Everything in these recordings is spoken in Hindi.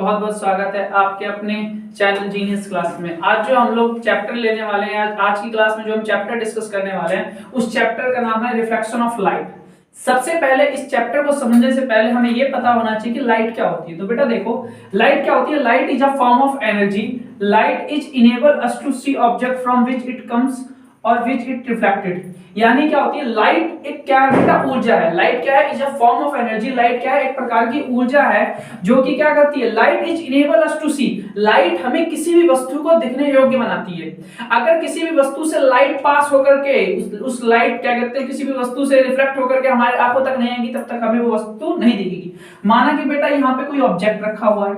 बहुत बहुत स्वागत है आपके अपने चैनल जीनियस क्लास में। आज जो हम लोग चैप्टर लेने वाले हैं, आज की क्लास में जो हम चैप्टर डिस्कस करने वाले हैं उस चैप्टर का नाम है रिफ्लेक्शन ऑफ लाइट। सबसे पहले इस चैप्टर को समझने से पहले हमें ये पता होना चाहिए कि लाइट क्या होती है। तो बेटा देखो, लाइट क्या होती है। Light is a form of energy. Light is enable us to see object from which it comes और विच इट रिफ्लेक्टेड। यानी क्या होती है, लाइट एक क्या है बेटा, ऊर्जा है। लाइट क्या है, is a form of energy. Light क्या है, एक प्रकार की ऊर्जा है जो कि क्या करती है, light is enable us to see. Light हमें किसी भी वस्तु को दिखने योग्य बनाती है। अगर किसी भी वस्तु से लाइट पास होकर के उस लाइट क्या कहते हैं, किसी भी वस्तु से रिफ्लेक्ट होकर के हमारे आंखों तक नहीं आएगी, तब तक हमें वो वस्तु नहीं दिखेगी। माना कि बेटा यहाँ पे कोई ऑब्जेक्ट रखा हुआ है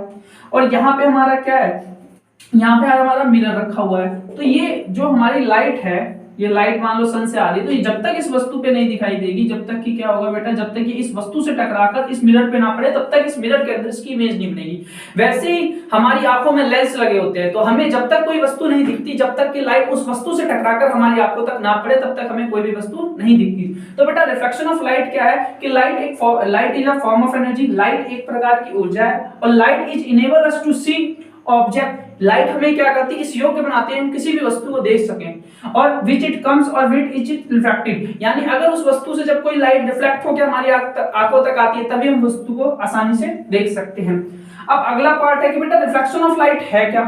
और यहाँ पे हमारा क्या है, यहाँ पे हमारा मिरर रखा हुआ है। तो ये जो हमारी लाइट है, ये लाइट मान लो सन से आ रही है, तो ये जब तक इस वस्तु पे नहीं दिखाई देगी, जब तक कि क्या होगा बेटा, जब तक कि इस वस्तु से टकराकर इस मिरर पे ना पड़े, तब तक इस मिरर के अंदर इसकी इमेज नहीं बनेगी। वैसे ही हमारी आंखों में लेंस लगे होते हैं, तो हमें जब तक कोई वस्तु नहीं दिखती, जब तक कि लाइट उस वस्तु से टकराकर हमारी आंखों तक ना पड़े, तब तक हमें कोई भी वस्तु नहीं दिखती। तो बेटा रिफ्लेक्शन ऑफ लाइट क्या है कि light is a form of energy. Light एक प्रकार की ऊर्जा है और light is enable us to see object. Light हमें क्या करती है, इस योग्य बनाती है हम किसी भी वस्तु को देख सकें। और विच इट कम्स और विच इट रिफ्लेक्टेड, यानी अगर उस वस्तु से जब कोई लाइट रिफ्लेक्ट होकर हमारी आंखों तक आती है, तभी हम वस्तु को आसानी से देख सकते हैं। अब अगला पार्ट है कि बेटा रिफ्लेक्शन ऑफ लाइट है क्या।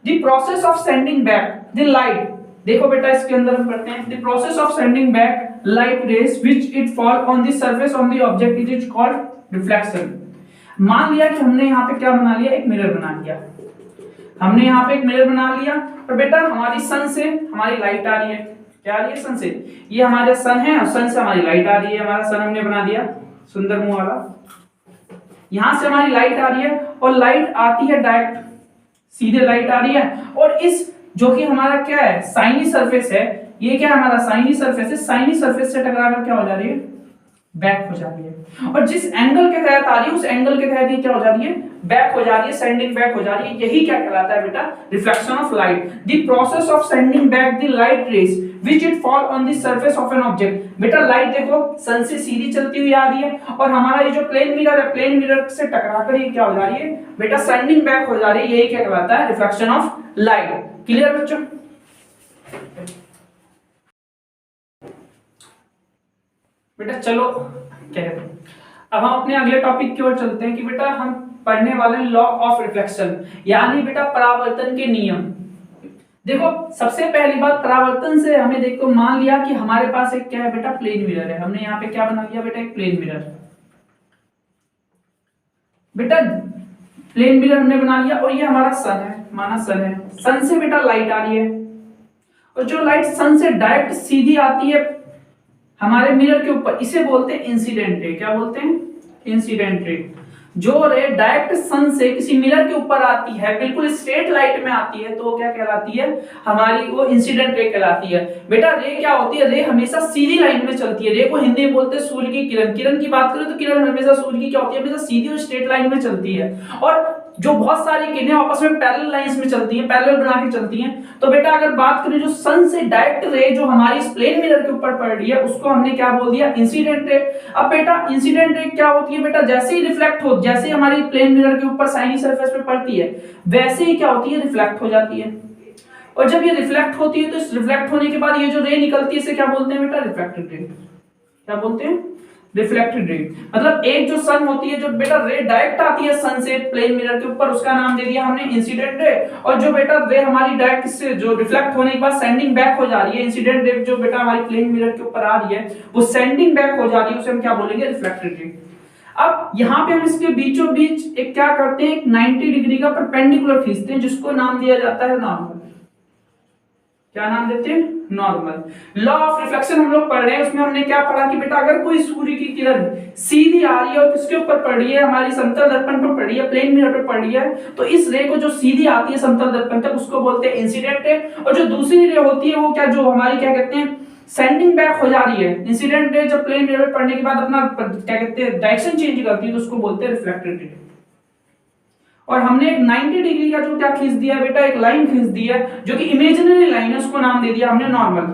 The process of sending back the light. देखो बेटा इसके अंदर हम पढ़ते हैं, the process of sending back light rays which it fall on the surface on the object is called reflection. मान लिया कि हमने यहाँ पे क्या बना लिया, एक मिरर बना लिया। हमने यहाँ पे एक मिरर बना लिया और बेटा हमारी सन से हमारी लाइट आ रही है। क्या आ रही है, सन से। ये हमारे सन है और सन से हमारी लाइट आ रही है। हमारा सन हमने बना दिया सुंदर मुंह वाला। यहां से हमारी लाइट आ रही है और लाइट आती है डायरेक्ट, सीधे लाइट आ रही है। और इस जो कि हमारा क्या है, साइनी सरफेस है, ये क्या है हमारा साइनी सरफेस है। साइनी सरफेस से टकराकर क्या हो जा रही है, बैक हो जा रही है। और जिस एंगल के तहत आ रही है उस एंगल के तहत ये क्या हो जा रही है, बैक हो जा रही है, सेंडिंग बैक हो जा रही है। यही क्या कहलाता है बेटा, reflection of light. The process of sending back the light rays which it fall on the surface of an object. बेटा लाइट देखो सन से सीधी चलती हुई आ रही है और हमारा ये जो प्लेन मिरर है, प्लेन मिरर से टकराकर ये क्या हो जा रही है बेटा, सेंडिंग बैक हो जा रही है। यही क्या कहलाता है, रिफ्लेक्शन ऑफ लाइट। क्लियर बच्चों। बेटा चलो क्या कहते हैं, अब हम अपने अगले टॉपिक की ओर चलते हैं कि बेटा हम पढ़ने वाले लॉ ऑफ रिफ्लेक्शन, यानी बेटा परावर्तन के नियम। देखो सबसे पहली बात, परावर्तन से हमें देखो, मान लिया कि हमारे पास एक क्या है बेटा, प्लेन मिरर है। हमने यहाँ पे क्या बना लिया बेटा, एक प्लेन मिरर। बेटा प्लेन मिरर हमने बना लिया और ये हमारा सन है, माना सन है। सन से बेटा लाइट आ रही है और जो लाइट सन से डायरेक्ट सीधी आती है हमारे मिरर के ऊपर, इसे बोलते हैं इंसिडेंट रे। क्या बोलते हैं, इंसिडेंट रे। जो रे डायरेक्ट सन से किसी मिरर के ऊपर आती है, बिल्कुल स्ट्रेट लाइट में आती है, तो वो क्या कहलाती है, हमारी वो इंसिडेंट रे कहलाती है। बेटा रे क्या होती है, रे हमेशा सीधी लाइन में चलती है। रे को हिंदी में बोलते हैं सूर्य की किरण। किरण की बात करें तो किरण हमेशा सूर्य की क्या होती है, हमेशा सीधी और स्ट्रेट लाइन में चलती है। और जो बहुत सारी किरणें आपस में पैरेलल लाइंस में चलती हैं, पैरेलल बना के चलती हैं। तो बेटा अगर बात करें जो सन से डायरेक्ट रे जो हमारी इस प्लेन मिरर के ऊपर पड़ रही है, उसको हमने क्या बोल दिया, इंसिडेंट रे। अब बेटा इंसिडेंट रे क्या होती है बेटा, जैसे ही रिफ्लेक्ट हो, जैसे हमारी प्लेन मिरर के ऊपर साइनी सरफेस पे पड़ती है, वैसे ही क्या होती है, रिफ्लेक्ट हो जाती है। और जब ये रिफ्लेक्ट होती है तो इस रिफ्लेक्ट होने के बाद ये जो रे निकलती है इसे क्या बोलते हैं बेटा, रिफ्लेक्टेड रे। क्या बोलते हैं, रिफ्लेक्टेड रे। मतलब एक जो सन होती है, जो बेटा रे डायरेक्ट आती है सन से प्लेन मिरर के ऊपर, उसका नाम दे दिया हमने इंसिडेंट रे। और जो बेटा रे हमारी डायरेक्ट से जो रिफ्लेक्ट होने के बाद सेंडिंग बैक हो जा रही है, इंसिडेंट रे जो बेटा हमारी प्लेन मिरर के ऊपर आ रही है, वो सेंडिंग बैक हो जा रही है, उसे हम क्या बोलेंगे, रिफ्लेक्टेड रे। अब यहाँ पे हम इसके बीचों बीच एक क्या करते हैं, एक 90 डिग्री का परपेंडिकुलर खींचते हैं, जिसको नाम दिया जाता है नॉर्मल। क्या नाम देते हैं, नॉर्मल। लॉ ऑफ रिफ्लेक्शन हम लोग पढ़ रहे हैं, उसमें हमने क्या पढ़ा कि बेटा अगर कोई सूर्य की किरण सीधी आ रही है और किसके ऊपर पड़ रही है, हमारी समतल दर्पण पर पड़ रही है, प्लेन मिरर पर पड़ रही है, तो इस रे को जो सीधी आती है समतल दर्पण तक, उसको बोलते हैं इंसिडेंट रे। और जो दूसरी रे होती है वो क्या, जो हमारी क्या कहते हैं, सेंडिंग बैक हो जा रही है। इंसिडेंट रे जब प्लेन मिरर पर पड़ने के बाद अपना क्या कहते हैं, डायरेक्शन चेंज करती है, तो उसको बोलते हैं रिफ्लेक्टेड रे। और हमने एक 90 डिग्री का जो क्या खींच दिया बेटा, एक लाइन खींच दी है, जो कि इमेजिनरी लाइन है, उसको नाम दे दिया हमने नॉर्मल।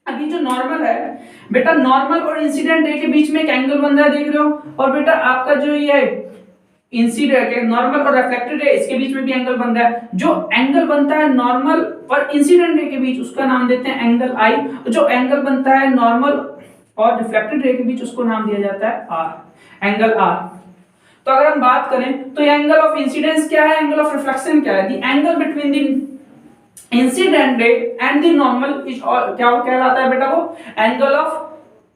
अभी जो नॉर्मल है बेटा, नॉर्मल और इंसिडेंट रे के बीच में एक एंगल बन रहा है, देख रहे हो। और बेटा आपका जो ये इंसिडेंट नॉर्मल और रिफ्लेक्टेड रे, इसके बीच में भी एंगल बन रहा है। जो एंगल बनता है नॉर्मल और इंसिडेंट रे के बीच, उसका नाम देते हैं एंगल आई। जो एंगल बनता है नॉर्मल और रिफ्लेक्टेड रे के बीच, उसको नाम दिया जाता है आर, एंगल आर। तो अगर हम बात करें तो एंगल ऑफ इंसिडेंस क्या है, एंगल ऑफ रिफ्लेक्शन क्या है? The angle between the incident रे एंड द नॉर्मल इज क्या कहलाता है बेटा? वो एंगल ऑफ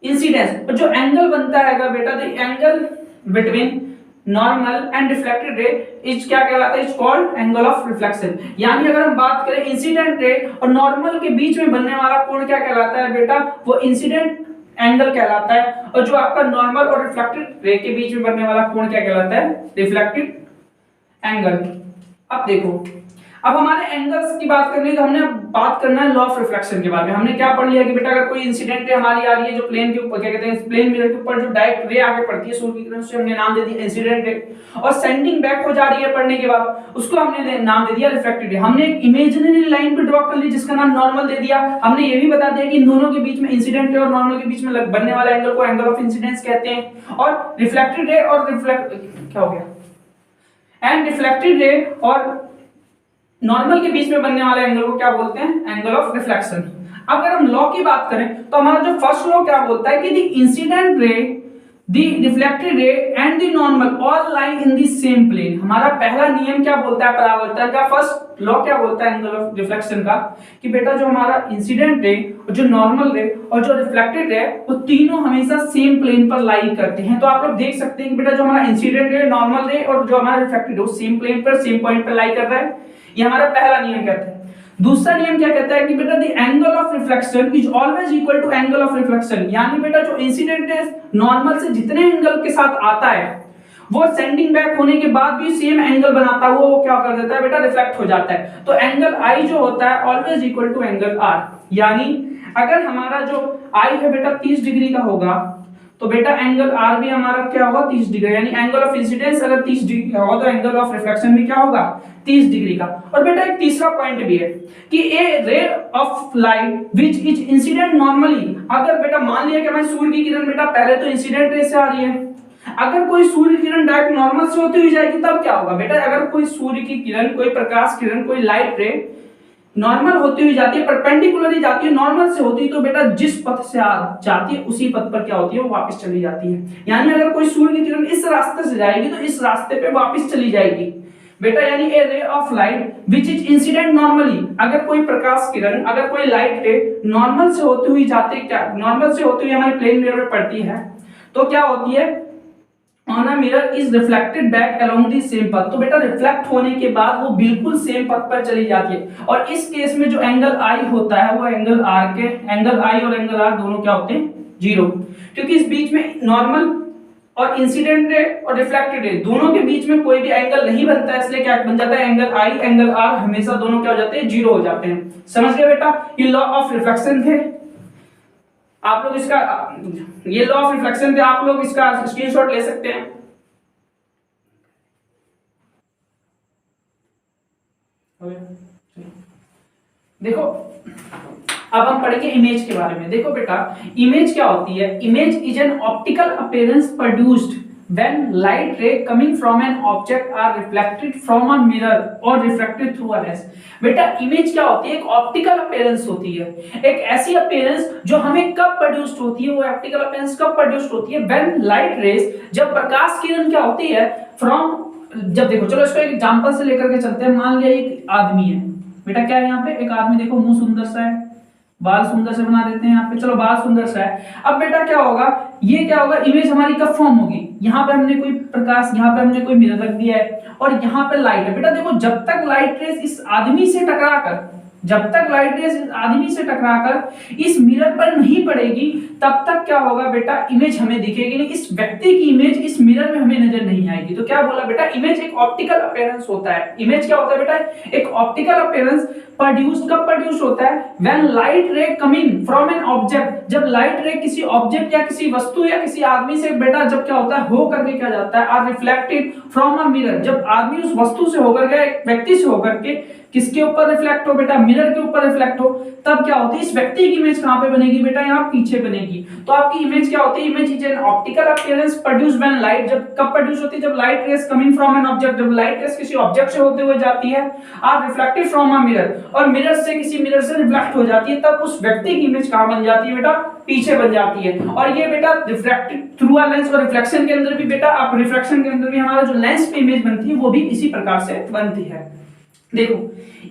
इंसिडेंस। और जो एंगल बनता है बेटा, the angle between normal and reflected ray is क्या कहलाता है? Is called angle of reflection. यानी अगर हम बात करें इंसिडेंट रे और नॉर्मल के बीच में बनने वाला कोण क्या कहलाता है बेटा? वो इंसिडेंट एंगल कहलाता है। और जो आपका नॉर्मल और रिफ्लेक्टेड रे के बीच में बनने वाला कोण क्या कहलाता है? Reflected angle. अब देखो, अब हमारे एंगल्स की बात करनी है तो हमने बात करना है लॉ ऑफ रिफ्लेक्शन के बारे में। हमने क्या पढ़ लिया कि बेटा अगर कोई इंसिडेंट रे हमारी आ रही है जो प्लेन के ऊपर, क्या कहते हैं, प्लेन मिरर के ऊपर जो डायरेक्ट रे आके पड़ती है सूर्य की किरण से, हमने नाम दे दिया इंसिडेंट रे। और सेंडिंग बैक हो जा रही है पढ़ने के बाद, उसको हमने नाम दे दिया रिफ्लेक्टेड रे। हमने एक इमेजिनरी लाइन भी ड्रॉ कर ली जिसका नाम नॉर्मल दे दिया। हमने ये भी बता दिया कि इन दोनों के बीच में, इंसिडेंट रे और नॉर्मल के बीच में बनने वाला एंगल को एंगल ऑफ इंसिडेंस कहते हैं। और रिफ्लेक्टेड रे और क्या हो गया, एंड रिफ्लेक्टेड रे और नॉर्मल के बीच में बनने वाले एंगल को क्या बोलते हैं? Angle of reflection. अगर हम लॉ की बात करें तो हमारा जो फर्स्ट लॉ क्या बोलता है कि the incident ray, the reflected ray and the normal all lie in the same plane. हमारा पहला नियम क्या बोलता है परावर्तन का? फर्स्ट लॉ क्या बोलता है एंगल ऑफ रिफ्लेक्शन का? कि बेटा जो हमारा इंसिडेंट रे और जो नॉर्मल रे और जो रिफ्लेक्टेड रे, वो तीनों हमेशा सेम प्लेन पर लाई करते हैं। तो आप लोग देख सकते हैं कि बेटा जो हमारा इंसिडेंट रे, नॉर्मल रे और जो हमारा रिफ्लेक्टेड रे, वो सेम प्लेन पर, सेम पॉइंट पर लाई कर रहा है। ये हमारा पहला नियम कहता है। दूसरा नियम क्या कहता है कि बेटा the angle of reflection is always equal to angle of reflection. यानी बेटा जो इंसिडेंट रे नॉर्मल से जितने एंगल के साथ आता है, वो सेंडिंग बैक होने के बाद भी सेम एंगल बनाता है, वो क्या कर देता है बेटा? रिफ्लेक्ट हो जाता है। तो एंगल आई जो होता है always equal to angle R. यानी अगर हमारा जो आई है बेटा 30 डिग्री का होगा, तो बेटा एंगल आर भी हमारा क्या होगा? 30 डिग्री। यानी एंगल ऑफ इंसिडेंस अगर 30 डिग्री का होगा तो एंगल ऑफ रिफ्लेक्शन भी क्या होगा? 30 डिग्री का। और बेटा एक तीसरा पॉइंट भी है कि a ray of light which is incident normally. अगर बेटा मान लिया कि हमारी सूर्य की किरण बेटा पहले तो इंसिडेंट रे से आ रही है, अगर कोई सूर्य की किरण डायरेक्ट नॉर्मल से होती हुई जाएगी तब क्या होगा बेटा? अगर कोई सूर्य की किरण, कोई प्रकाश किरण, कोई लाइट रे नॉर्मल होती हुई जाती है, परपेंडिकुलरली जाती है, नॉर्मल से होती है, तो बेटा जिस पथ से जाती है उसी पथ पर क्या होती है? वो वापस चली जाती है। यानी अगर कोई सूर्य की किरण इस रास्ते से जाएगी तो इस रास्ते पे वापस चली जाएगी बेटा। यानी a ray of light which is incident normally, अगर कोई प्रकाश किरण, अगर कोई लाइट रे नॉर्मल से होती हुई जाती है, क्या नॉर्मल से होती हुई हमारी प्लेन मिरर में पड़ती है, तो क्या होती है? On a mirror is reflected back along the same path. तो बेटा रिफ्लेक्ट होने के बाद वो बिल्कुल सेम पथ पर चली जाती है। और इस केस में जो एंगल आई होता है वो एंगल आर के, एंगल आई और एंगल आर दोनों क्या होते हैं? जीरो। क्योंकि इस बीच में नॉर्मल और इंसिडेंट रे और रिफ्लेक्टेड रे दोनों के बीच में कोई भी एंगल नहीं बनता है, इसलिए क्या बन जाता है? एंगल आई एंगल आर हमेशा दोनों क्या हो जाते हैं? जीरो हो जाते हैं। समझ गए बेटा? ये लॉ ऑफ रिफ्लेक्शन थे। आप लोग इसका, ये लॉ ऑफ रिफ्लेक्शन थे, आप लोग इसका स्क्रीनशॉट ले सकते हैं। देखो अब हम पढ़ेंगे इमेज के बारे में। देखो बेटा इमेज क्या होती है? Image is an optical appearance produced when light ray coming from an object are reflected from a mirror or refracted through a lens। बेटा इमेज क्या होती है? एक ऑप्टिकल अपीयरेंस होती है, एक ऐसी अपीयरेंस जो हमें कब प्रोड्यूस्ड होती है? वो ऑप्टिकल अपीयरेंस कब प्रोड्यूस्ड होती है? when light rays, जब प्रकाश किरण क्या होती है फ्रॉम, जब देखो चलो इसको एक एग्जांपल से लेकर के चलते हैं। मान लिया एक आदमी है बेटा, क्या है यहाँ पे? एक आदमी, देखो मुंह सुंदर सा है, बाल सुंदर से बना देते हैं यहाँ पे, चलो बाल सुंदर सा है। अब बेटा क्या होगा? ये क्या होगा? इमेज हमारी कब फॉर्म होगी? यहाँ पे हमने कोई प्रकाश, यहाँ पे हमने कोई मिरर रख दिया है और यहाँ पे लाइट है। बेटा देखो जब तक लाइट रेस इस आदमी से टकराकर, जब तक लाइट रेस इस आदमी से टकराकर इस मिरर पर नहीं पड़ेगी तब तक क्या होगा बेटा? इमेज हमें दिखेगी नहीं, इस व्यक्ति की इमेज इस मिरर में हमें नजर नहीं आएगी। तो क्या बोला बेटा? इमेज एक ऑप्टिकल अपीयरेंस होता है। इमेज क्या होता है बेटा? एक ऑप्टिकल अपीयरेंस प्रोड्यूस्ड, कब प्रोड्यूस होता है? When light ray coming from an object, जब लाइट रे किसी ऑब्जेक्ट या किसी वस्तु या किसी आदमी से बेटा जब क्या होता है? हो करके क्या जाता है? Are reflected from a mirror, जब आदमी उस वस्तु से होकर के, एक व्यक्ति से होकर के किसके ऊपर रिफ्लेक्ट हो बेटा, मिरर के ऊपर रिफ्लेक्ट हो, तब क्या होती है इस व्यक्ति की इमेज कहां पे बनेगी बेटा, यहाँ पीछे बनेगी। तो आपकी इमेज क्या होती है, image is an optical appearance produced when light, जब कब प्रोड्यूस होती है, जब light rays coming from an object, जब लाइट रेज किसी ऑब्जेक्ट से होते हुए जाती है, are reflected from a mirror, और मिरर से किसी मिरर से रिफ्लेक्ट हो जाती है, तब उस व्यक्ति की इमेज कहां बन जाती है बेटा, पीछे बन जाती है। और ये बेटा रिफ्लेक्टेड थ्रू अ लेंस, और रिफ्लेक्शन के अंदर भी बेटा, आप रिफ्लेक्शन के अंदर भी हमारा जो लेंस पे इमेज बनती है वो भी इसी प्रकार से बनती है। देखो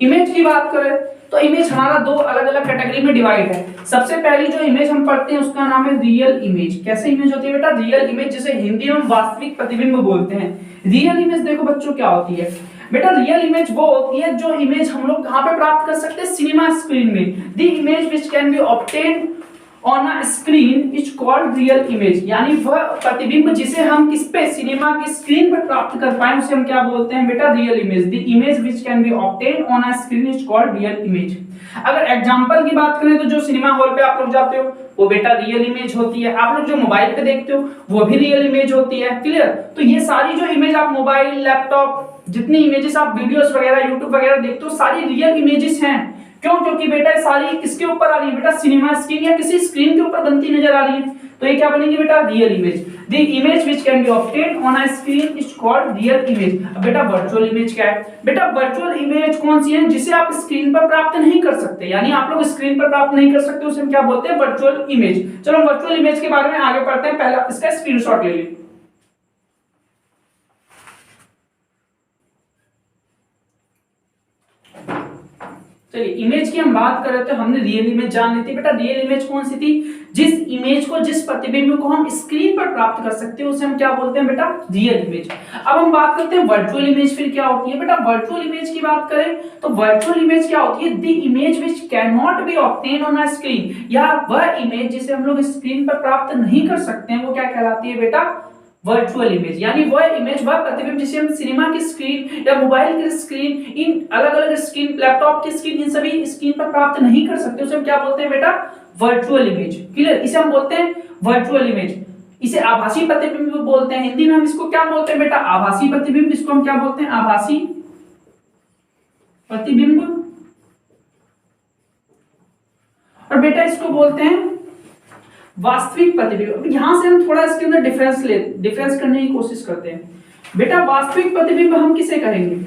इमेज की बात करें तो इमेज हमारा दो अलग अलग कैटेगरी में डिवाइड है। सबसे पहली जो इमेज हम पढ़ते हैं उसका नाम है रियल इमेज। कैसे इमेज होती है बेटा, रियल इमेज, जिसे हिंदी में वास्तविक प्रतिबिंब बोलते हैं। रियल इमेज देखो बच्चों क्या होती है बेटा, रियल इमेज वो होती है जो इमेज हम लोग कहां पे प्राप्त कर सकते हैं, सिनेमा स्क्रीन में। The image which can be obtained on a screen is called real image, यानी वह प्रतिबिंब जिसे हम किस पे, सिनेमा की स्क्रीन पर प्राप्त कर पाए उसे हम क्या बोलते हैं बेटा, real image. The image which can be obtained on a screen is called real image. अगर एग्जांपल की बात करें तो जो सिनेमा हॉल पे आप लोग जाते हो वो बेटा रियल इमेज होती है, आप लोग जो मोबाइल पे देखते हो वो भी रियल इमेज होती है। क्लियर? तो ये सारी जो इमेज आप मोबाइल, लैपटॉप, जितनी इमेजेस आप वीडियोस वगैरह यूट्यूब वगैरह देखते हो सारी रियल इमेजेस हैं। क्यों? क्योंकि बेटा सारी किसके ऊपर आ रही है बेटा, सिनेमा स्क्रीन या किसी स्क्रीन के ऊपर बनती नजर आ रही है, तो ये क्या बनेगी बेटा, real image. The image which can be obtained on a screen is called real image. अब बेटा वर्चुअल इमेज क्या है बेटा, वर्चुअल इमेज कौन सी है, जिसे आप स्क्रीन पर प्राप्त नहीं कर सकते, यानी आप लोग स्क्रीन पर प्राप्त नहीं कर सकते, उसे हम क्या बोलते हैं, वर्चुअल इमेज। चलो हम वर्चुअल इमेज के बारे में आगे पढ़ते हैं, पहला इसका स्क्रीनशॉट ले लीजिए। चलिए इमेज की हम बात कर रहे थे, हमने रियल इमेज जान ली थी बेटा। रियल इमेज कौन सी थी, जिस इमेज को, जिस प्रतिबिंब को हम स्क्रीन पर प्राप्त कर सकते हैं उसे हम क्या बोलते हैं बेटा, रियल इमेज। अब हम बात करते हैं वर्चुअल इमेज फिर क्या होती है बेटा। वर्चुअल इमेज की बात करें तो वर्चुअल इमेज क्या होती है, the image which can not be obtained on a screen, या वह इमेज जिसे हम लोग स्क्रीन पर प्राप्त नहीं कर सकते हैं वो क्या कहलाती है बेटा, वर्चुअल इमेज। यानी वह इमेज, वह प्रतिबिंब जिसे हम सिनेमा की स्क्रीन या मोबाइल की स्क्रीन, इन अलग अलग स्क्रीन, लैपटॉप की स्क्रीन, इन सभी स्क्रीन पर प्राप्त नहीं कर सकते उसे हम क्या बोलते हैं बेटा, वर्चुअल इमेज। क्लियर? इसे हम बोलते हैं वर्चुअल इमेज। इसे आभासी प्रतिबिंब बोलते हैं, हिंदी में हम इसको क्या बोलते हैं बेटा, आभासी प्रतिबिंब। इसको हम क्या बोलते हैं, आभासी प्रतिबिंब। और बेटा इसको बोलते हैं वास्तविक प्रतिबिंब। अब यहां से हम थोड़ा इसके अंदर डिफरेंस करने की कोशिश करते हैं। बेटा वास्तविक प्रतिबिंब हम किसे कहेंगे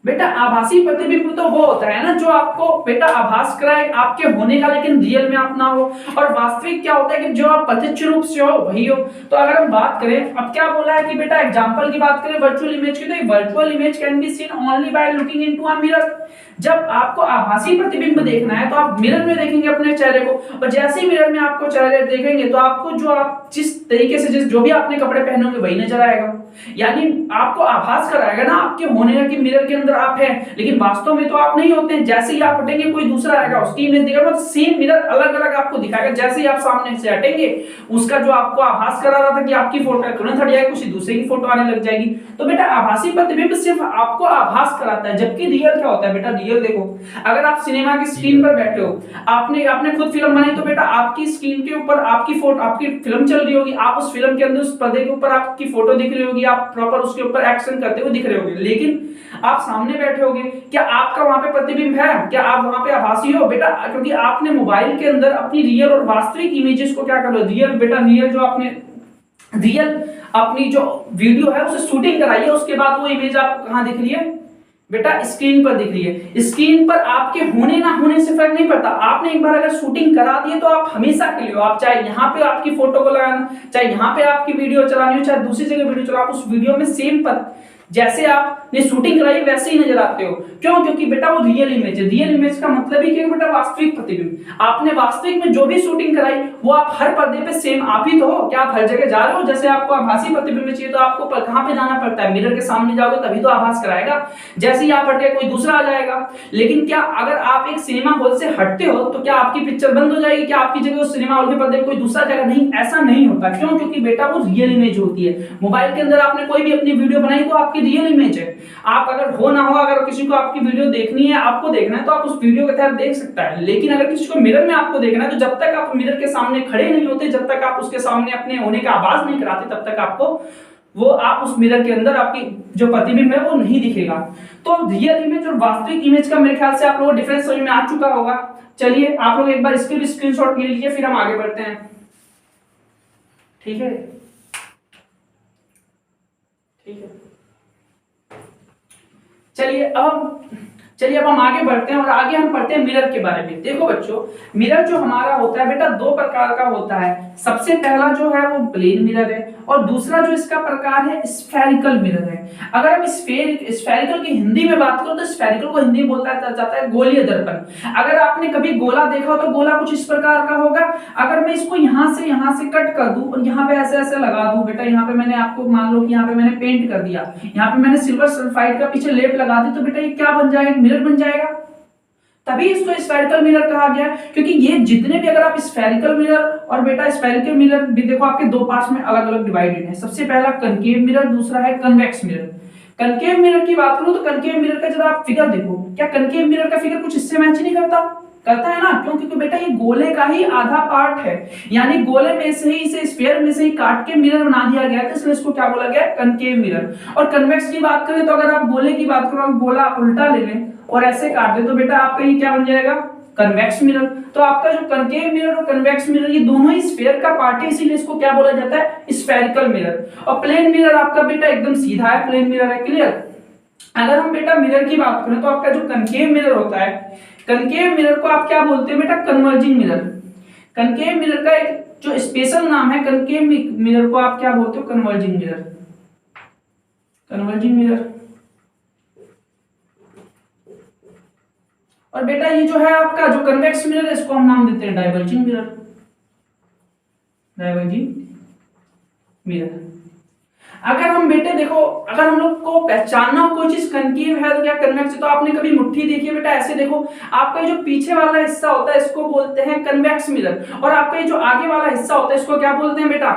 बेटा, आभासी प्रतिबिंब तो वो होता है ना जो आपको बेटा आभास कराए आपके होने का, लेकिन रियल में आप ना हो। और वास्तविक क्या होता है कि जो आप प्रत्यक्ष रूप से हो वही हो। तो अगर हम बात करें, अब क्या बोला है कि बेटा एग्जांपल की बात करें वर्चुअल इमेज की, तो virtual image can be seen only by looking into a mirror. जब आपको आभासी प्रतिबिंब देखना है तो आप मिरर में देखेंगे अपने चेहरे को, और जैसे ही मिरर में आपको चेहरे देखेंगे तो आपको जो आप जिस तरीके से जो भी आपने कपड़े पहने होंगे वही नजर आएगा। यानी आपको आभास कराएगा ना आपके होने का कि मिरर के अंदर आप हैं, लेकिन वास्तव में तो आप नहीं होते हैं। जैसे ही आप हटेंगे कोई दूसरा आएगा, उसकी इमेज दिखाएगा, तो सेम मिरर अलग अलग आपको दिखाएगा। जैसे ही आप सामने से हटेंगे उसका जो आपको आभास करा रहा था कि आपकी फोटो तुरंत हट जाएगी, किसी दूसरे की फोटो आने लग जाएगी। तो बेटा आभासी प्रतिबिंब सिर्फ आपको आभास कराता है, जबकि रियल क्या होता है बेटा, रियल देखो अगर आप सिनेमा की स्क्रीन पर बैठे हो, आपने खुद फिल्म बनाई, तो बेटा आपकी स्क्रीन के ऊपर आपकी फोटो, आपकी फिल्म चल रही होगी, आप उस फिल्म के अंदर उस पर्दे के ऊपर आपकी फोटो दिख रही होगी, आप प्रॉपर उसके ऊपर एक्शन करते हुए दिख रहे होगे। लेकिन आप सामने बैठे होगे, क्या आपका वहां पे प्रतिबिंब है, क्या आप वहां पे आभासी हो बेटा, क्योंकि आपने मोबाइल के अंदर अपनी रियल और वास्तविक इमेजेस को क्या कर लो, रियल बेटा, रियल जो आपने रियल अपनी जो वीडियो है उसे शूटिंग कराई है, उसके बाद वो इमेज आपको कहां दिख रही है बेटा, स्क्रीन पर दिख रही है। स्क्रीन पर आपके होने ना होने से फर्क नहीं पड़ता। आपने एक बार अगर शूटिंग करा दी है तो आप हमेशा के लिए हो, आप चाहे यहाँ पे आपकी फोटो को लगाना, चाहे यहाँ पे आपकी वीडियो चलानी हो, चाहे दूसरी जगह वीडियो चलाओ, उस वीडियो में सेम पर जैसे आपने शूटिंग कराई वैसे ही नजर आते हो। क्यों? क्योंकि बेटा वो रियल इमेज है। रियल इमेज का मतलब ही क्या बेटा, वास्तविक प्रतिबिंब। आपने वास्तविक में जो भी शूटिंग कराई वो आप हर पर्दे पे सेम आप ही तो हो। क्या आप हर जगह जा रहे हो? जैसे आपको आभासी प्रतिबिंब चाहिए तो आपको कहां पे जाना पड़ता है, मिरर के सामने जाओगे तभी तो आभास कराएगा। जैसे ही आप हट गए कोई दूसरा आ जाएगा। लेकिन क्या अगर आप एक सिनेमा हॉल से हटते हो तो क्या आपकी पिक्चर बंद हो जाएगी? क्या आपकी जगह उस सिनेमा हॉल के पर्दे पे कोई दूसरा जगह? नहीं, ऐसा नहीं होता। क्यों? क्योंकि बेटा वो रियल इमेज होती है। मोबाइल के अंदर आपने कोई भी अपनी वीडियो बनाई तो आपकी रियल इमेज है। आप अगर हो ना हो, अगर किसी को आपकी वीडियो देखनी है, आपको देखना है तो आप उस वीडियो के तहत देख सकता है। लेकिन अगर किसी को मिरर में आपको देखना है तो जब तक आप मिरर के सामने खड़े नहीं होते, जब तक आप उसके सामने अपने होने का आभास नहीं कराते, तब तक आपको वो आप उस मिरर के अंदर आपकी जो प्रतिबिंब है वो नहीं दिखेगा। तो रियल इमेज और वास्तविक इमेज का मेरे ख्याल से आप लोगों को डिफरेंस समझ में आ चुका होगा। चलिए आप लोग एक बार इसके भी स्क्रीनशॉट ले लीजिए, फिर हम आगे बढ़ते हैं। ठीक है, ठीक है, चलिए अब हम आगे बढ़ते हैं और आगे हम पढ़ते हैं मिरर के बारे में। देखो बच्चों, मिरर जो हमारा होता है बेटा दो प्रकार का होता है। सबसे पहला जो है वो प्लेन मिरर है और दूसरा जो इसका प्रकार है स्फेरिकल मिरर है। अगर हम स्फेरिकल की हिंदी में बात करें तो स्फेरिकल को हिंदी में बोलता जाता है गोलीय दर्पण। अगर आपने कभी गोला देखा हो तो गोला कुछ इस प्रकार का होगा। अगर मैं इसको यहाँ से कट कर दूं और यहाँ पे ऐसे ऐसे लगा दूं, बेटा यहाँ पे मैंने आपको मान लो कि यहाँ पे मैंने पेंट कर दिया, यहाँ पे मैंने सिल्वर सल्फाइड का पीछे लेप लगा दी, तो बेटा ये क्या बन जाएगा, मिरर बन जाएगा। तभी इसको स्फेरिकल मिरर कहा गया, क्योंकि ये जितने भी अगर आप स्फेरिकल मिरर और बेटा स्फेरिकल मिरर भी देखो आपके दो पार्ट्स में अलग अलग डिवाइडेड है। सबसे पहला कनकेव मिरर, दूसरा है कन्वेक्स मिरर। कनकेव मिरर की बात करूं तो कनकेव मिरर का जरा आप फिगर देखो, क्या कनकेव मिरर का फिगर कुछ इससे मैच नहीं करता? करता है ना, क्योंकि बेटा ये गोले का ही आधा पार्ट है, यानी गोले में से ही इसे स्फीयर में से ही काट के मिरर बना दिया गया है, तो इसलिए इसको क्या बोला गया, कनकेव मिरर। और कन्वेक्स की बात करें तो अगर आप गोले की बात करो, गोला उल्टा ले लें और ऐसे काट दे तो बेटा आपका ये क्या बन जाएगा, कन्वेक्स मिरर। तो आपका जो कनकेव मिरर और कन्वेक्स मिरर ये दोनों ही स्फीयर का पार्ट है, इसीलिए इसको क्या बोला जाता है, स्फेरिकल मिरर। और प्लेन मिरर आपका बेटा एकदम सीधा है, प्लेन मिरर है। क्लियर? अगर हम बेटा मिरर की बात करें तो आपका जो कनकेव मिरर होता है, कनकेव मिरर को आप क्या बोलते हैं बेटा, कन्वर्जिंग मिरर। कनकेव मिरर का एक जो स्पेशल नाम है, कनकेव मिरर को आप क्या बोलते हो, कन्वर्जिंग मिरर। Converging mirror. और बेटा ये जो है आपका जो कन्वेक्स मिरर है, इसको हम नाम देते हैं डाइवर्जिंग मिरर। Diverging mirror. अगर हम बेटे देखो, अगर हम लोग को पहचानना हो कोई चीज कनकेव है तो क्या कन्वेक्स है, तो आपने कभी मुट्ठी देखी है बेटा, ऐसे देखो, आपका जो पीछे वाला हिस्सा होता है इसको बोलते हैं कन्वेक्स मिरर, और आपका जो आगे वाला हिस्सा होता है इसको क्या बोलते हैं बेटा,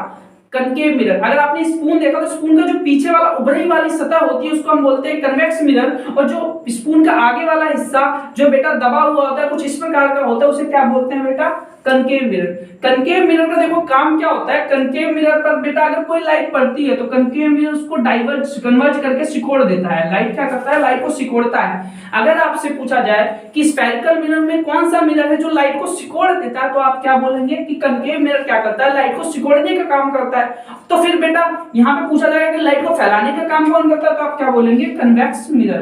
कनकेव मिरर। अगर आपने स्पून देखा तो स्पून का जो पीछे वाला उभरी वाली सतह होती है उसको हम बोलते हैं कन्वेक्स मिरर, और जो स्पून का आगे वाला हिस्सा जो बेटा दबा हुआ होता है कुछ इस प्रकार का होता है, उसे क्या बोलते हैं बेटा, कनकेव मिरर। कनकेव मिरर का देखो काम क्या होता है, कनकेव मिरर पर बेटा अगर कोई लाइट पड़ती है तो कनकेव मिरर उसको कन्वर्ज करके सिकोड़ देता है। लाइट क्या करता है, लाइट को सिकोड़ता है। अगर आपसे पूछा जाए कि स्फेरिकल मिरर में कौन सा मिरर है जो लाइट को सिकोड़ देता है, तो आप क्या बोलेंगे कि कनकेव मिरर क्या करता है, लाइट को सिकोड़ने का काम करता है। तो फिर बेटा यहाँ पे पूछा जाएगा कि लाइट को फैलाने का काम कौन करता है, तो आप क्या बोलेंगे, कन्वेक्स मिरर।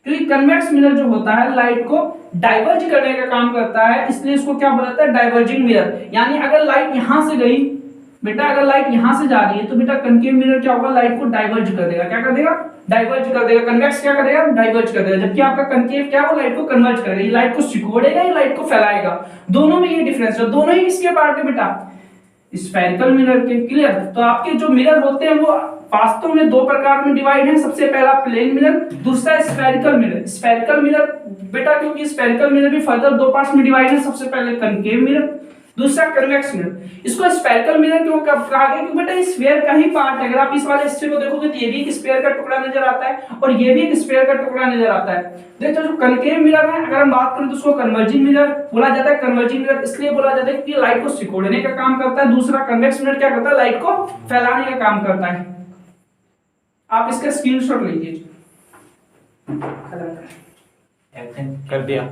क्योंकि कन्वेक्स मिरर जो होता है लाइट को डाइवर्ज करने का काम करता है, इसलिए इसको क्या बोला जाता है, डाइवर्जिंग मिरर। यानी अगर लाइट यहां से गई बेटा, अगर लाइट यहां से जा रही है तो बेटा कनकेव मिरर क्या होगा, लाइट को डाइवर्ज कर देगा। क्या कर देगा, डाइवर्ज कर देगा। कन्वेक्स क्या करेगा, डाइवर्ज कर देगा। जबकि आपका कनकेव क्या वो लाइट को कन्वर्ज करेगा, ये लाइट को सिकोड़ेगा, ये लाइट को फैलाएगा। दोनों में ये डिफरेंस है, दोनों ही किसके पार्ट है बेटा, स्फेरिकल मिरर के। क्लियर? तो आपके जो मिरर होते हैं वो वास्तव में दो प्रकार में डिवाइड है। सबसे पहला प्लेन मिरर, दूसरा स्फेरिकल मिरर। स्फेरिकल मिरर बेटा, क्योंकि स्फेरिकल मिरर भी फर्दर दो पार्ट्स में डिवाइड है, सबसे पहले कनकेव मिरर, दूसरा कन्वेक्स मिरर। इसको स्फेरिकल मिरर क्यों कहा गया, क्योंकि बेटा ये स्फीयर का ही पार्ट है। अगर आप इस वाले हिस्से को देखोगे तो ये भी एक स्फीयर का टुकड़ा नजर आता है और ये भी एक स्फीयर का टुकड़ा नजर आता है। देखो जो कनकेव मिरर है, अगर हम बात करें तो उसको कन्वर्जिंग मिरर बोला जाता है। कन्वर्जिंग मिरर इसलिए बोला जाता है क्योंकि लाइट को सिकोड़ने का काम करता है। दूसरा कन्वेक्स मिरर क्या करता है, लाइट को फैलाने का काम करता है। आप इसका स्क्रीनशॉट लीजिए। कर दिया।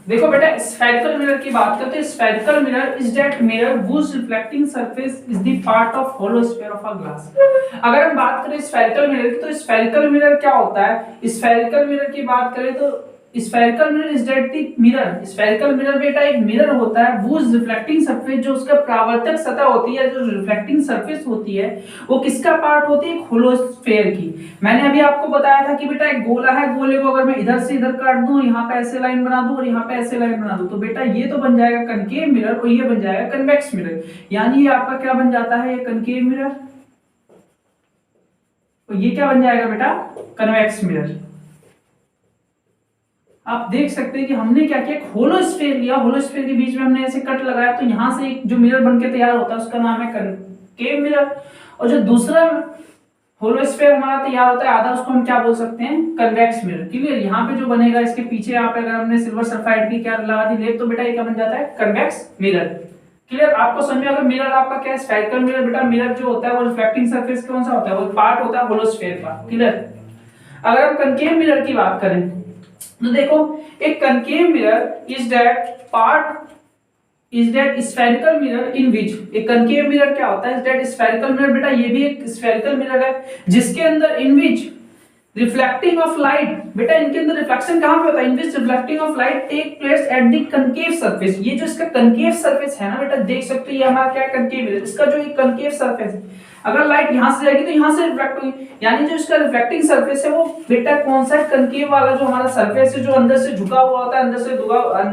देखो बेटा, स्फेरिकल मिरर की बात करते हैं। Spherical mirror is that mirror whose reflecting surface is the part of hollow sphere of a glass। अगर हम बात करें स्फेरिकल मिरर की, तो स्फेरिकल मिरर क्या होता है, स्फेरिकल मिरर की बात करें तो spherical mirror is that the mirror, spherical mirror बेटा एक मिरर होता है whose reflecting surface, जो उसका परावर्तक सतह होती है, जो रिफ्लेक्टिंग सरफेस होती है, वो किसका पार्ट होती है, होलो स्फीयर की। मैंने अभी आपको बताया था कि बेटा एक गोला है, गोले को अगर मैं इधर से इधर काट दूं, यहाँ पे ऐसे लाइन बना दूं और यहाँ पे ऐसे लाइन बना दूं, तो बेटा ये तो बन जाएगा कनकेव मिरर और ये बन जाएगा कन्वेक्स मिरर। यानी ये आपका क्या बन जाता है, ये कनकेव मिरर और ये क्या बन जाएगा बेटा, कन्वेक्स मिरर। आप देख सकते हैं कि हमने क्या किया, होलो स्फीयर लिया, होलो स्फीयर के बीच में हमने ऐसे कट लगाया, तो यहां से एक जो मिरर बनके तैयार होता है उसका नाम है कनकेव मिरर, और जो दूसरा होलो स्फीयर हमारा तैयार होता है आधा, उसको हम क्या बोल सकते हैं, कन्वेक्स मिरर। क्लियर? यहाँ पे जो बनेगा इसके पीछे यहाँ पे अगर हमने सिल्वर सल्फाइड की क्या लगा दी लेप, तो बेटा ये क्या बन जाता है, कन्वेक्स मिरर। क्लियर? आपको समझ में अगर मिरर आपका क्या है, स्फेरिकल मिरर। बेटा मिरर जो होता है वो रिफ्लेक्टिंग सरफेस कौन सा होता है, वो पार्ट होता है होलोस्फेयर का। क्लियर? अगर हम कनकेव मिरर की बात करें तो देखो, एक concave mirror is that spherical mirror in which, एक कनकेव मिरर क्या होता है, इज दैट स्फेरिकल मिरर। बेटा ये भी एक स्फेरिकल मिरर है जिसके अंदर in which reflecting of light, बेटा इनके अंदर रिफ्लेक्शन कहां पे होता है, in which reflecting of light take place at the concave surface. ये जो इसका कनकेव सरफेस है ना बेटा, देख सकते हो ये हमारा क्या कनकेव मिरर, इसका जो ये कनकेव सरफेस है, अगर लाइट यहां से जाएगी तो यहां से रिफ्लेक्ट होगी, यानी जो इसका रिफ्लेक्टिंग सरफेस है वो बेटा कौन सा है, कनकेव वाला जो हमारा सरफेस है, जो अंदर से झुका हुआ होता है, अंदर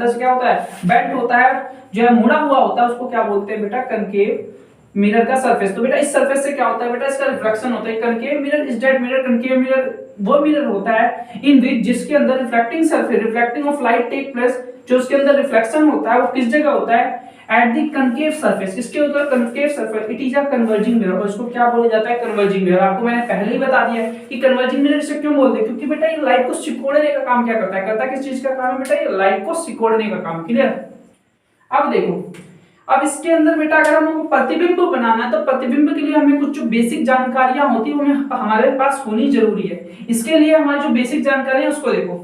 से क्या होता है, बेंट होता है, जो है मुड़ा हुआ होता है, उसको क्या बोलते हैं बेटा, कनकेव मिरर का सरफेस। तो बेटा इस सरफेस से क्या होता है बेटा, इसका रिफ्लेक्शन होता है। Concave mirror is that mirror, concave mirror वो मिरर होता है इन विच जिसके अंदर reflecting surface, reflecting of light take place, जो उसके अंदर रिफ्लेक्शन होता है वो किस जगह होता है, एट द कनकेव सरफेस, इसके ऊपर concave surface. It is a converging mirror, और इसको क्या बोला जाता है, कन्वर्जिंग मिरर। आपको मैंने पहले ही बता दिया है कि कन्वर्जिंग मिरर से क्यों बोलते हैं, क्योंकि बेटा ये लाइट को सिकोड़ने का काम क्या करता है, किस चीज का काम है बेटा, ये लाइट को सिकोड़ने का काम। क्लियर? अब देखो, अब इसके अंदर बेटा अगर हमको प्रतिबिंब बनाना है तो प्रतिबिंब के लिए हमें कुछ जो बेसिक जानकारियां होती है वो हमारे पास होनी जरूरी है। इसके लिए हमारी जो बेसिक जानकारी है उसको देखो।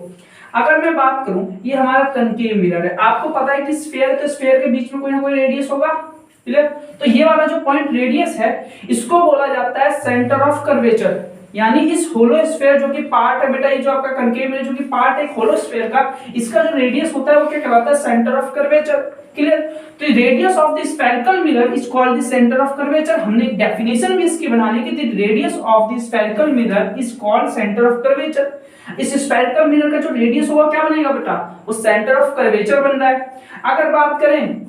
अगर मैं बात करूं, ये हमारा कनकेव मिरर है, आपको पता है कि स्फीयर, तो स्फीयर के बीच में कोई ना कोई रेडियस होगा। क्लियर? तो ये वाला जो पॉइंट रेडियस है इसको बोला जाता है सेंटर ऑफ कर्वेचर, यानी इस होलो स्फीयर जो कि पार्ट है बेटा, ये जो आपका कनकेव मिरर जो कि पार्ट है होलो स्फीयर का, इसका जो रेडियस होता है वो क्या कहलाता है, सेंटर ऑफ कर्वेचर। क्लियर? तो radius of the spherical mirror is called the centre of curvature. हमने एक डेफिनेशन भी इसकी बनाने की, the radius of the spherical mirror is called centre of curvature. इस स्फेरिकल मिरर का जो रेडियस होगा क्या बनेगा बेटा, वो सेंटर ऑफ कर्वेचर बन रहा है। अगर बात करें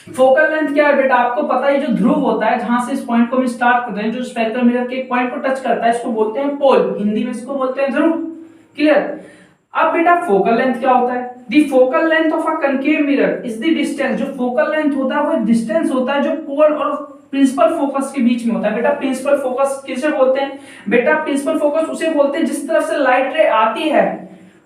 फोकल लेंथ क्या है बेटा, आपको पता है जो ध्रुव होता है जहां से इस पॉइंट को हम स्टार्ट करते हैं, जो स्फेरिकल मिरर के एक पॉइंट को टच करता है, इसको बोलते हैं पोल, हिंदी में इसको बोलते हैं ध्रुव। क्लियर? अब बेटा फोकल लेंथ क्या होता है, the focal length of a concave mirror is the distance, जो फोकल लेंथ होता है वो डिस्टेंस होता है जो पोल और प्रिंसिपल फोकस के बीच में होता है। बेटा प्रिंसिपल फोकस किसे बोलते हैं बेटा, प्रिंसिपल फोकस उसे बोलते हैं जिस तरफ से लाइट रे आती है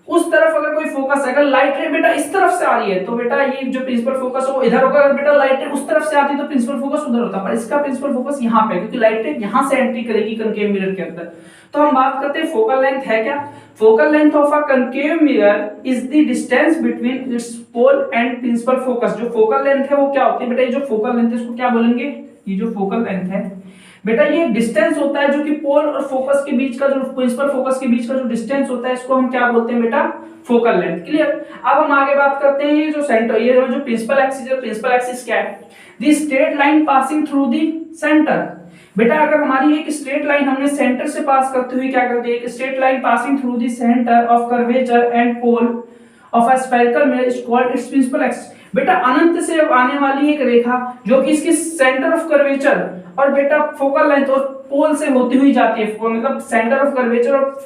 उस तरफ अगर कोई फोकस है, अगर लाइट रे बेटा इस तरफ से आ रही है तो बेटा ये जो प्रिंसिपल फोकस है वो इधर होगा, अगर बेटा लाइट रे उस तरफ से आती है तो प्रिंसिपल फोकस उधर होता है, पर इसका प्रिंसिपल फोकस यहाँ पे, क्योंकि लाइट रे यहाँ से एंट्री करेगी कनकेव मिरर के अंदर। तो हम बात करते हैं फोकल लेंथ है क्या, focal length of a concave mirror is the distance between its pole and principal focus. जो फोकल लेंथ है वो क्या होती है बेटा, ये जो फोकल लेंथ है इसको क्या बोलेंगे, ये जो फोकल लेंथ है बेटा ये डिस्टेंस होता है जो कि पोल और फोकस के बीच का, जो प्रिंसिपल फोकस के बीच का जो डिस्टेंस होता है इसको हम क्या बोलते हैं बेटा, फोकल लेंथ। क्लियर? अब हम आगे बात करते हैं ये जो सेंटर, ये जो प्रिंसिपल एक्सिस है, प्रिंसिपल एक्सिस क्या है, the straight line passing through the centre. बेटा अगर हमारी एक स्ट्रेट लाइन हमने सेंटर से पास करते हुए क्या करते हैं, एक straight line passing through the centre of curvature and pole of a spherical mirror is called its principal axis. बेटा अनंत से आने वाली एक रेखा जो कि इसके सेंटर ऑफ कर्वेचर और बेटा फोकल लेंथ और पोल से होती हुई जाती है, मतलब सेंटर ऑफ कर्वेचर और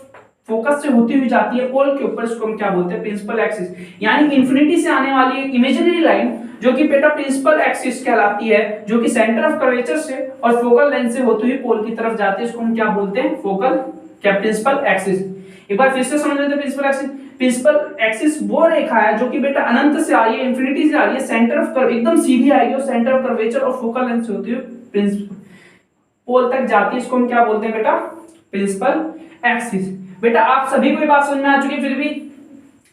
फोकस से होती हुई जाती है पोल के ऊपर, इसको हम क्या बोलते हैं, प्रिंसिपल एक्सिस। यानी इंफिनिटी से आने वाली एक इमेजिनरी लाइन जो कि बेटा प्रिंसिपल एक्सिस कहलाती है, जो कि सेंटर ऑफ कर्वेचर से और फोकल लेंथ से होती हुई पोल की तरफ जाती है, इसको हम क्या बोलते हैं, फोकल क्या प्रिंसिपल एक्सिस। एक बार फिर से समझ लेते हैं प्रिंसिपल एक्सिस। प्रिंसिपल एक्सिस वो रेखा है जो कि बेटा अनंत से आ रही है, इंफिनिटी से आ रही है, सेंटर ऑफ कर्व एकदम सीधी आएगी और सेंटर ऑफ कर्वेचर और फोकल लेंथ से होती हुई प्रिंसिपल पोल तक जाती है, इसको हम क्या बोलते हैं बेटा, प्रिंसिपल एक्सिस। बेटा आप सभी को ये बात समझ में आ चुकी है, फिर भी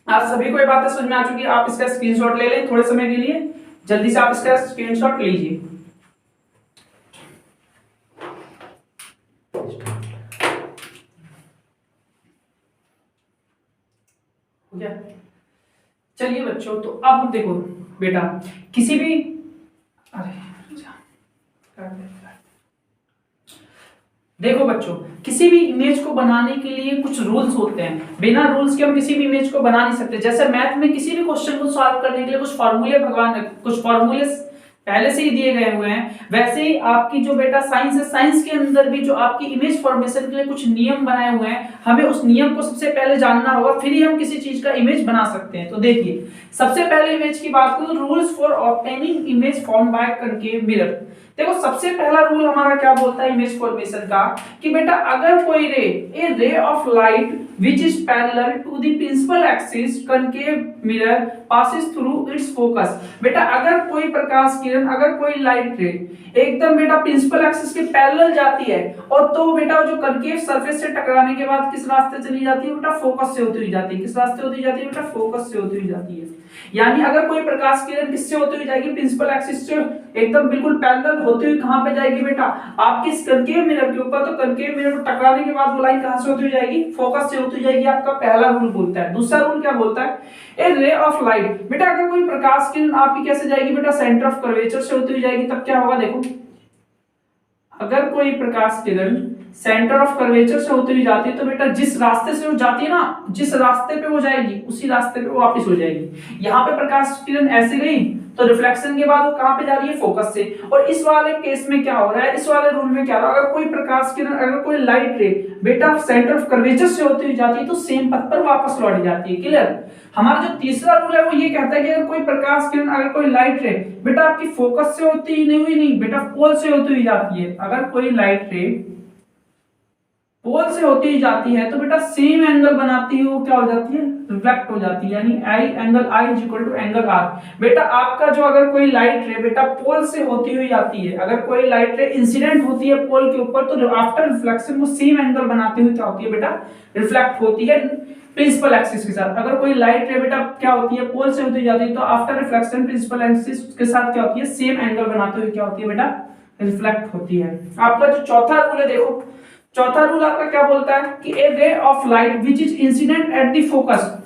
आप सभी को ये बातें समझ में आ चुकी है, आप इसका स्क्रीनशॉट ले लें थोड़े समय के लिए, जल्दी से आप इसका स्क्रीनशॉट लीजिए। चलिए बच्चों, तो अब देखो बेटा किसी भी देखो बच्चों किसी भी इमेज को बनाने के लिए कुछ रूल्स होते हैं, बिना रूल्स के हम किसी भी इमेज को बना नहीं सकते। जैसे मैथ में किसी भी क्वेश्चन को सॉल्व करने के लिए कुछ फॉर्मूले पहले से ही दिए गए हुए हैं, वैसे ही आपकी जो बेटा साइंस है, साइंस के अंदर भी जो आपकी इमेज फॉर्मेशन के लिए कुछ नियम बनाए हुए हैं, हमें उस नियम को सबसे पहले जानना होगा, फिर ही हम किसी चीज का इमेज बना सकते हैं। तो देखिए सबसे पहले इमेज की बात करूं, rules for obtaining image form by concave mirror. देखो सबसे पहला रूल हमारा क्या बोलता है इमेज फॉर्मेशन का, कि बेटा अगर कोई रे of light which is parallel to the principal axis concave mirror passes through its focus। बेटा अगर कोई प्रकाश किरण, अगर कोई लाइट रे एकदम बेटा प्रिंसिपल एक्सिस के पैरेलल जाती है और तो बेटा जो कनकेव सरफेस से टकराने के बाद किस रास्ते चली जाती है बेटा, फोकस से होती हुई जाती है। किस रास्ते होती जाती है बेटा, फोकस से होती हुई जाती है। यानी अगर कोई प्रकाश किरण किससे होती हुई जाएगी, प्रिंसिपल एक्सिस से एकदम बिल्कुल पैरेलल होती हुई कहां पे जाएगी बेटा, आपके इस कनकेव मिरर के ऊपर। तो कनकेव मिरर को टकराने के बाद वो लाइन कहां से होती हुई जाएगी, फोकस से होती हुई जाएगी। आपका पहला रूल बोलता है। दूसरा रूल क्या बोलता है, ए रे ऑफ लाइट। बेटा अगर कोई प्रकाश किरण आपकी कैसे जाएगी बेटा, सेंटर ऑफ कर्वेचर से होती हुई जाएगी। तब क्या होगा देखो, अगर कोई प्रकाश किरण सेंटर ऑफ कर्वेचर से होती हुई जाती है तो बेटा जिस रास्ते से वो जाती है ना, जिस रास्ते पे वो जाएगी उसी रास्ते पे वो वापस हो जाएगी। यहाँ पे प्रकाश किरण ऐसे गई तो रिफ्लेक्शन के बाद वो कहां पे जा रही है, फोकस से। और इस वाले केस में क्या हो रहा है, इस वाले रूल में क्या हो रहा है, अगर कोई प्रकाश किरण, अगर कोई लाइट रे बेटा सेंटर ऑफ कर्वेचर से होती हुई जाती है तो सेम पथ पर वापस लौट जाती है। क्लियर। हमारा जो तीसरा रूल है वो ये कहता है कि अगर कोई प्रकाश किरण, अगर कोई लाइट रे बेटा आपकी फोकस से होती ही नहीं बेटा पोल से होती हुई जाती है। अगर कोई लाइट रे पोल से होती ही जाती है तो बेटा सेम एंगल बनाती है, वो क्या हो जाती है, रिफ्लेक्ट हो जाती है। यानी angle I equal to angle R। बेटा आपका जो अगर कोई लाइट रे बेटा पोल से होती हुई जाती है, अगर कोई लाइट रे इंसिडेंट होती है पोल के ऊपर तो आफ्टर रिफ्लेक्शन वो सेम एंगल बनाती हुई क्या होती है बेटा, रिफ्लेक्ट होती है प्रिंसिपल एक्सिस के साथ। अगर कोई लाइट रे बेटा क्या होती है, पोल से होती जाती है तो आफ्टर रिफ्लेक्शन प्रिंसिपल एक्सिस के साथ क्या होती है, सेम एंगल बनाते हुए क्या होती है बेटा, रिफ्लेक्ट होती है। आपका जो चौथा रूल है देखो, चौथा रूल आपका क्या बोलता है कि a ray of light which is incident at the focus.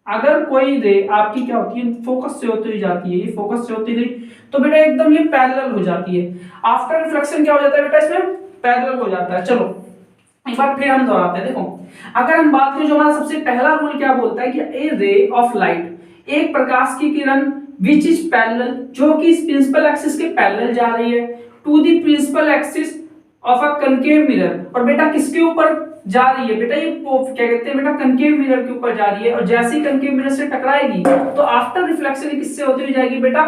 अगर कोई रे आपकी क्या होती है, फोकस से होती हुई जाती है, ये फोकस से होती गई तो बेटा एकदम ये पैरेलल हो जाती है। आफ्टर रिफ्लेक्शन क्या हो जाता है बेटा, इसमें पैरेलल हो जाता है। चलो एक बार फिर हम दोहराते हैं। देखो अगर हम बात करें, जो हमारा सबसे पहला रूल क्या बोलता है कि ए रे ऑफ लाइट, एक प्रकाश की किरण विच इज पैरेलल, जो कि इस प्रिंसिपल एक्सिस के पैरेलल जा रही है, to the principal axis of a concave mirror. और बेटा किसके ऊपर जा रही है बेटा, ये क्या कहते हैं बेटा, कनकेव मिरर के ऊपर जा रही है। और जैसे ही कनकेव मिरर से टकराएगी तो आफ्टर रिफ्लेक्शन किससे होती हुई जाएगी बेटा,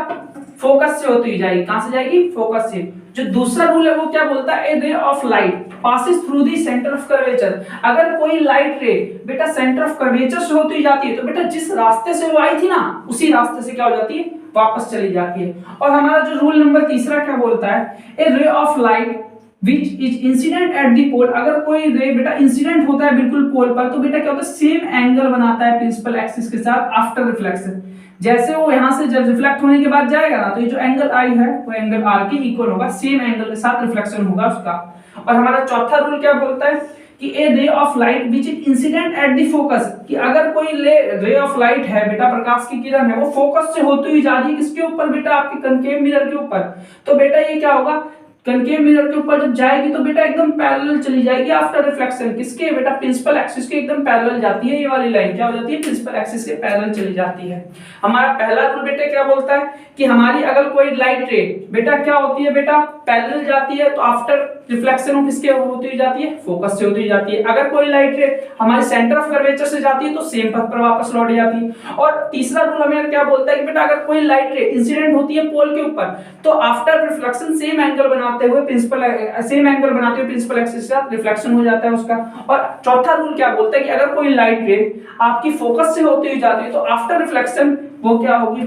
फोकस से होती हुई जाएगी। कहां से जाएगी, फोकस से। जो दूसरा रूल है वो क्या बोलता है, a ray of light passes through the centre of curvature. अगर कोई लाइट रे बेटा सेंटर ऑफ कर्वेचर से होती हुई जाती है तो बेटा जिस रास्ते से वो आई थी ना उसी रास्ते से क्या हो जाती है, वापस चली जाती है। और हमारा जो रूल नंबर तीसरा क्या बोलता है, a ray of light which is incident at the pole. अगर कोई रे बेटा इंसिडेंट होता है बिल्कुल पोल पर तो बेटा क्या होता है, सेम एंगल बनाता है प्रिंसिपल एक्सिस के साथ आफ्टर रिफ्लेक्शन। जैसे वो यहां से जब रिफ्लेक्ट होने के बाद जाएगा ना तो ये जो एंगल I है वो एंगल R के इक्वल होगा, सेम एंगल के साथ रिफ्लेक्शन होगा उसका। और हमारा चौथा रूल क्या बोलता है कि a ray of light which is incident at the focus, कि अगर कोई रे ऑफ लाइट है बेटा, प्रकाश की किरण है, वो फोकस से होती हुई जा रही है किसके ऊपर बेटा, आपके कनकेव मिरर के ऊपर। तो बेटा ये क्या होगा, कनकेव मिरर के ऊपर जब जाएगी तो बेटा एकदम पैरेलल चली जाएगी आफ्टर रिफ्लेक्शन, किसके बेटा, प्रिंसिपल एक्सिस के एकदम पैरेलल जाती है। ये वाली लाइन क्या हो जाती है, प्रिंसिपल एक्सिस के पैरेलल चली जाती है। हमारा पहला रूल बेटा क्या बोलता है कि हमारी अगर कोई लाइट रे बेटा क्या होती है बेटा, पैरेलल जाती है तो आफ्टर रिफ्लेक्शन वो किसके होती हुई जाती है, फोकस से होती हुई जाती है। अगर कोई लाइट रे हमारे सेंटर ऑफ कर्वेचर से जाती है तो सेम पथ पर वापस लौट जाती है। और तीसरा रूल हमें क्या बोलता है कि बेटा अगर कोई लाइट रे इंसिडेंट होती है पोल के ऊपर तो आफ्टर रिफ्लेक्शन सेम एंगल बनाते हुए प्रिंसिपल एक्सिस के साथ रिफ्लेक्शन हो जाता है उसका। और चौथा रूल क्या बोलता है कि अगर कोई लाइट रे आपकी फोकस से होती हुई जाती है तो आफ्टर रिफ्लेक्शन वो क्या होगी